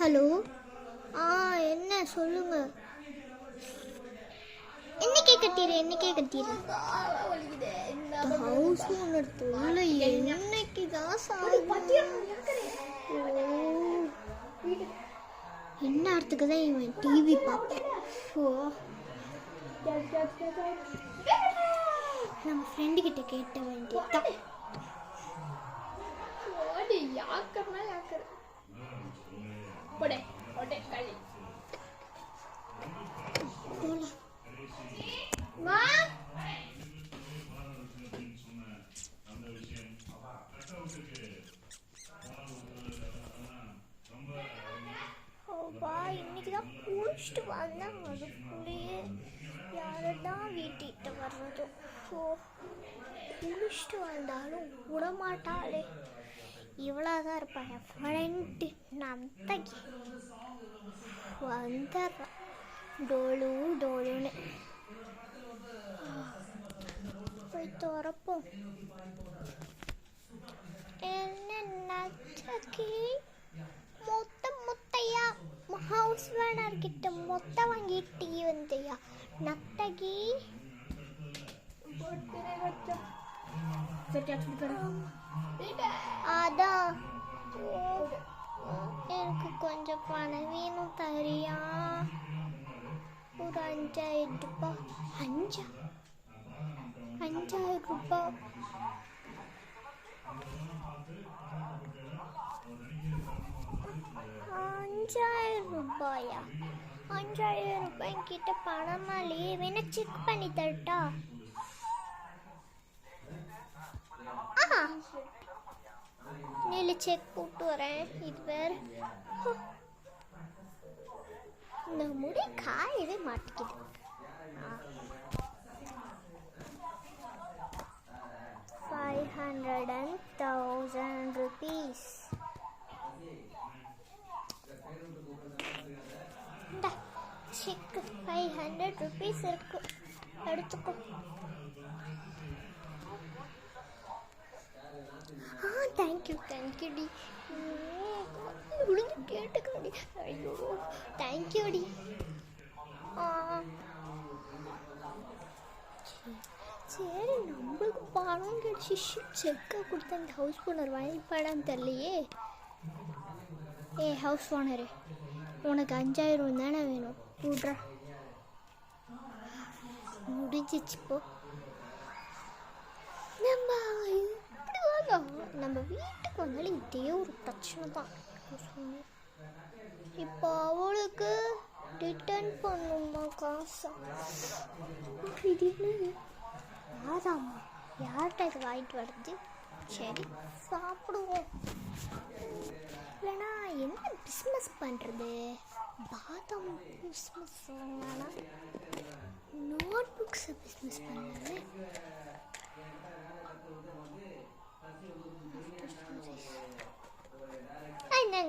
Hello. என்ன சொல்லுங்க. என்னைக்கே கட்டிடு. House owner தொல்லை என்னைக்கு தான் என்ன அர்த்தத்துக்கு தான் இவன் டிவி பார்ப்பேன். நம்ம ஃப்ரெண்டு கிட்ட கேட்ட வேண்டியதான். இன்னைக்கு தான் குளிச்சுட்டு வந்தேன். அதுக்குள்ளேயே யாரதான் வீட்டிட்ட வர்றதோ. குளிச்சுட்டு வந்தாலும் விடமாட்டாளே. இவ்வளோதான் இருப்பாங்க ஃப்ரெண்டு நந்தகி. வந்துடுறான் டோலுன்னு போய் திறப்போம். என்ன நந்தகி முத்தையா ஹவுஸ் ஓனர் கிட்ட மொத்த வாங்கிட்டு வந்தையா நத்தகி? அதான் எனக்கு கொஞ்சம் பணம் வேணும் தரியா? ஒரு 5000 ரூபாய். 5000 ரூபாய். 5000 ரூபாயா? 5000 ரூபாய் கிட்ட பணமாலேயே வேணா செக் பண்ணி தரட்டா? நீல செக் போட்டு வரேன். இது வேற இந்த முடி காயவே மாட்டேங்குது. 500 and 1000 rupees. செக் 500 rupees இருக்கு, எடுத்துக்கோ. தேங்க்யூ டி. விழுந்து கேட்டுக்காடி. ஐயோ தேங்க்யூ டி. சரி நம்மளுக்கு பணம் கிடைச்சி செக்கை கொடுத்து அந்த ஹவுஸ் ஓனர் வாங்கிப்பாடான்னு தெரியலையே. ஹவுஸ் ஓனரு, உனக்கு 5000 தானே வேணும், விட்றா. முடிஞ்சிச்சு போ. நம்ம வீட்டுக்கு வந்தாலும் இதே ஒரு பிரச்சனை தான். இப்போ அவளுக்கு ரிட்டர்ன் பண்ணுமா காசா? அதாம்மா யார்கிட்ட இது வாங்கிட்டு வருது? சரி சாப்பிடுவோம். இல்லைனா என்ன பிஸ்னஸ் பண்ணுறது? பாதாம் பிஸ்னஸ் வேணா, நோட் புக்ஸை பிஸ்னஸ் பண்ணுறது.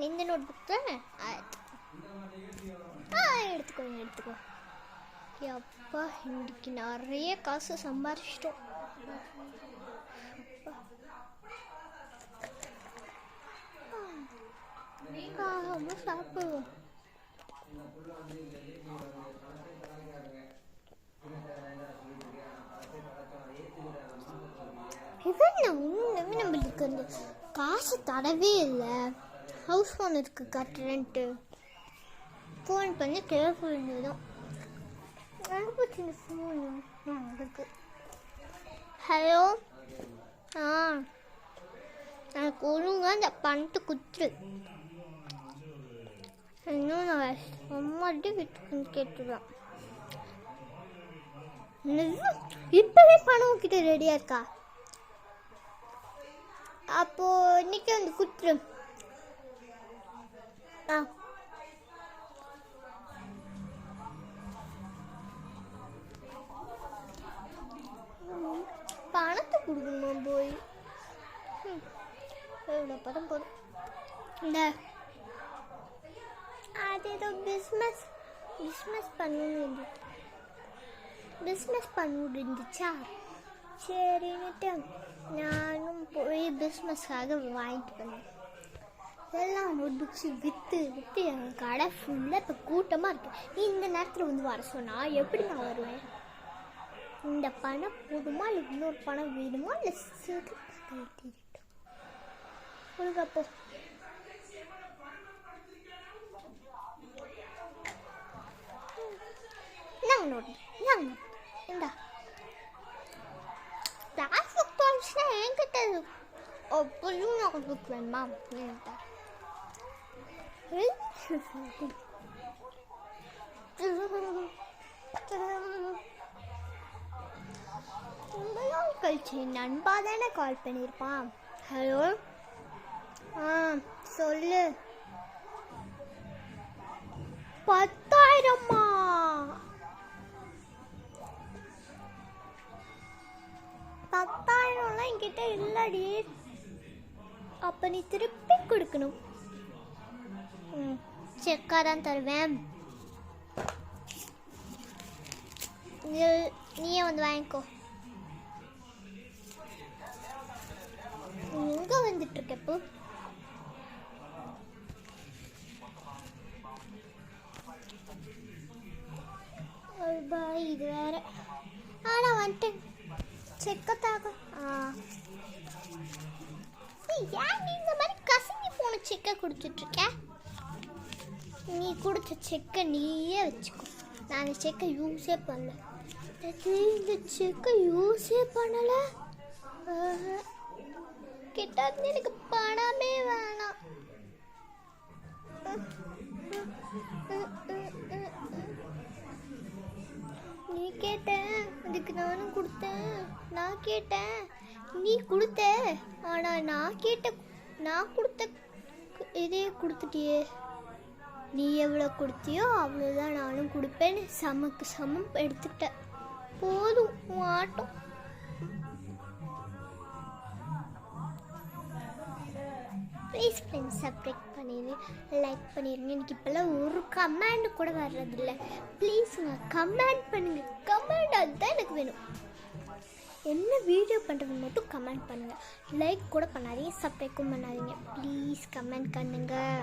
இந்த நோட் புக் தான் எடுத்துக்கோ. அப்பா இன்னைக்கு நிறைய காசு சம்பாரிச்சிட்டோம். சாப்பிடுவோம். நம்மளுக்கு அந்த காசு தரவே இல்லை. ஹவுஸ் ஓனருக்கு கட்டுறேன்ட்டு ஃபோன் பண்ணி கேர்ஃபுல் இருந்ததும் சின்ன ஃபோன் உங்களுக்கு. ஹலோ, எனக்கு ஒழுங்கா அந்த பணத்தை குத்துரு. இன்னும் நான் அம்மாட்டி வீட்டுக்கு கேட்டுருவேன். இப்பவே பணம் கிட்ட ரெடியா இருக்கா? அப்போ இன்னைக்கு வந்து குத்துரு. பணத்தை கொடுக்கணுமா போய்? எவ்வளோ பணம் போதும். இந்த அது ஏதோ பிஸ்னஸ் பண்ண இருந்துச்சா? சரின்னுட்டு நானும் போய் பிஸ்னஸ்க்காக வாங்கிட்டு வந்தேன். எல்லாம் நோட் புக்ஸு விற்று என் கடை ஃபுல்லாக இப்போ கூட்டமாக இருக்கு. நீ இந்த நேரத்தில் வந்து வர சொன்னால் எப்படி நான் வருவேன்? இந்த பணம் போதுமா இல்லை இன்னொரு பணம் வேணுமா இல்லை சேர்த்து ஒழுங்கப்போ நோட் இந்தா கிளாஸ் புக் தோணுச்சுன்னா என்கிட்ட அப்பயும் நோட் புக் வேணுமா? ரொம்ப நாள் கழிச்சு நண்பா தானே கால் பண்ணியிருப்பான். ஹலோ, சொல்லு. 10,000மா? என்கிட்ட இல்லடி. அப்ப நீ திருப்பி கொடுக்கணும். செக்காக தான் தருவேன். நீயே வந்து வாங்கிக்கோ. எங்க வந்துட்டு இருக்க இப்போ? இது வேற. நான் வந்துட்டேன். செக்கத்தாக ஏன் நீ இந்த மாதிரி கசங்கி போன செக்கை கொடுத்துட்ருக்க? நீ கொடுத்த செக்கை நீயே வச்சுக்கோ. நான் அந்த செக்கை யூஸே பண்ணல. இந்த செக்கை யூஸே பண்ணலை. கிட்ட எனக்கு பணமே வேணாம். நீ கேட்ட, அதுக்கு நானும் கொடுத்தேன். நான் கேட்டேன், நீ கொடுத்த. ஆனால் நான் கொடுத்த இதே கொடுத்துட்டியே. நீ எவ்வளோ கொடுத்தியோ அவ்வளோதான் நானும் கொடுப்பேன்னு சமக்கு சமம் எடுத்துக்கிட்ட. போதும் ஆட்டம். ப்ளீஸ் ஃப்ரெண்ட்ஸ் சப்ஸ்கிரைப் பண்ணிடுங்க, லைக் பண்ணிடுங்க. எனக்கு இப்போல்லாம் ஒரு கமெண்ட் கூட வர்றதில்லை. ப்ளீஸுங்க கமெண்ட் பண்ணுங்கள். கமெண்ட் அதுதான் எனக்கு வேணும். என்ன வீடியோ பண்ணுறது மட்டும் கமெண்ட் பண்ணுங்கள். லைக் கூட பண்ணாதீங்க, சப்ஸ்கிரைப்பும் பண்ணாதீங்க. ப்ளீஸ் கமெண்ட் பண்ணுங்கள்.